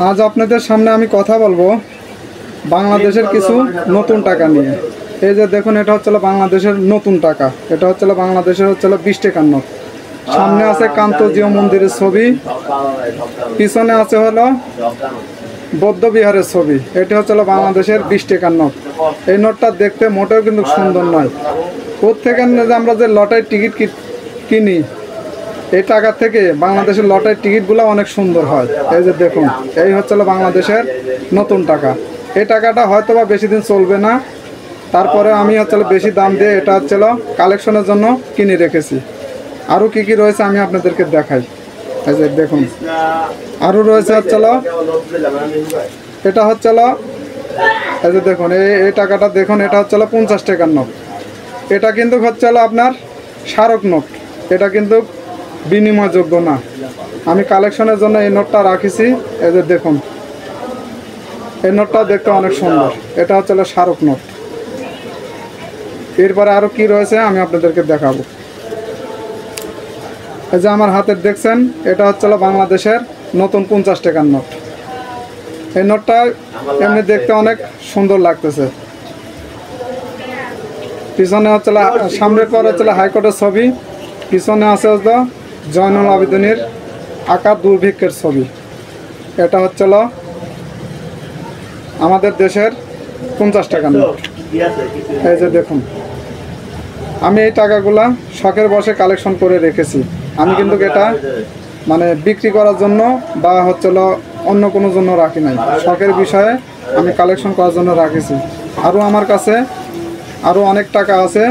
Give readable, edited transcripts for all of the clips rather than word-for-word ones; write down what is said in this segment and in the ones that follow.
আজ আপনাদের সামনে আমি কথা বলবো বাংলাদেশের কিছু নতুন টাকা নিয়ে। এই যে দেখুন, এটা হচ্ছে বাংলাদেশের নতুন টাকা। এটা হচ্ছে বাংলাদেশের 20 টাকার নোট। সামনে আছে কান্তজিও মন্দিরের ছবি, পিছনে আছে হলো বৌদ্ধ বিহারের ছবি। এটা হচ্ছে বাংলাদেশের 20 টাকার নোট। এই নোটটা দেখতে মোটেও কিন্তু সুন্দর নয়। প্রত্যেকের যে আমরা যে লটারির টিকিট কিনি, এই টাকা থেকে বাংলাদেশের লটারির টিকিটগুলো অনেক সুন্দর হয়। এই যে দেখুন, এই হচ্ছে বাংলাদেশের নতুন টাকা। এই টাকাটা হয়তো বা বেশি দিন চলবে না, তারপরে আমি বেশি দাম দিয়ে এটা কালেকশনের জন্য কিনে রেখেছি। আরও কি কি রয়েছে আমি আপনাদেরকে দেখাই। এই যে দেখুন, আরও রয়েছে এটা এই যে দেখুন, এই টাকাটা দেখুন, এটা 50 টাকার নোট। এটা কিন্তু আপনার স্মারক নোট, এটা কিন্তু বিনিময়যোগ্য না। আমি কালেকশনের জন্য এই নোটটা রাখিছি। এই যে দেখুন, এই নোটটা দেখতে অনেক সুন্দর। এটা স্মারক নোট। এরপরে আরও কি রয়েছে আমি আপনাদেরকে দেখাবো। এই যে আমার হাতের দেখছেন, এটা বাংলাদেশের নতুন 50 টাকার নোট। এই নোটটা এমনি দেখতে অনেক সুন্দর লাগতেছে। পিছনে সামনের পর হাইকোর্টের ছবি, পিছনে আছে জয়নুল আবেদিনের আঁকা দুর্ভিক্ষের ছবি। এটা আমাদের দেশের 50 টাকার নোট। এই যে দেখুন, আমি এই টাকাগুলা শখের বসে কালেকশন করে রেখেছি। আমি কিন্তু এটা মানে বিক্রি করার জন্য বা অন্য কোনো জন্য রাখি নাই। শখের বিষয়ে আমি কালেকশন করার জন্য রাখেছি। আরও আমার কাছে আরও অনেক টাকা আছে।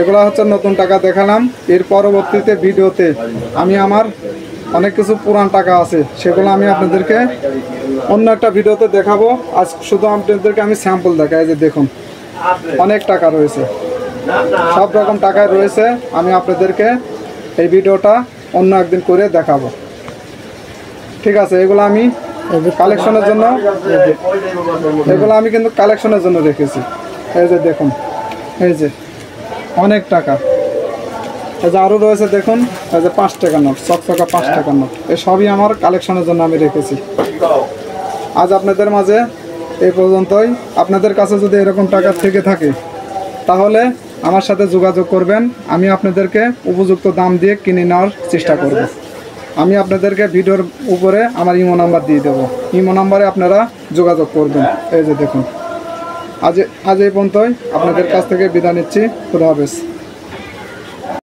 এগুলো নতুন টাকা দেখালাম। এর পরবর্তীতে ভিডিওতে আমি আমার অনেক কিছু পুরান টাকা আছে, সেগুলো আমি আপনাদেরকে অন্য একটা ভিডিওতে দেখাবো। আজ শুধু আপনাদেরকে আমি স্যাম্পল দেখাই। যে দেখুন, অনেক টাকা রয়েছে, সব রকম টাকায় রয়েছে। আমি আপনাদেরকে এই ভিডিওটা অন্য একদিন করে দেখাবো। ঠিক আছে, এগুলো আমি কালেকশনের জন্য কিন্তু কালেকশনের জন্য রেখেছি। এই যে দেখুন, এই যে অনেক টাকা। এই যে আরও রয়েছে দেখুন, এই যে 5 টাকার নোট, চকচকা 5 টাকার নোট। এই সবই আমার কালেকশনের জন্য আমি রেখেছি। আজ আপনাদের মাঝে এই পর্যন্তই। আপনাদের কাছে যদি এরকম টাকা থেকে থাকে তাহলে আমার সাথে যোগাযোগ করবেন। আমি আপনাদেরকে উপযুক্ত দাম দিয়ে কিনে নেওয়ার চেষ্টা করব। আমি আপনাদেরকে ভিডিওর উপরে আমার ইমো নাম্বার দিয়ে দেবো। ইমো নাম্বারে আপনারা যোগাযোগ করবেন। এই যে দেখুন, আজ এই পর্যন্তই। আপনাদের কাছ থেকে বিদায় নিচ্ছি। খুদা হাফেজ।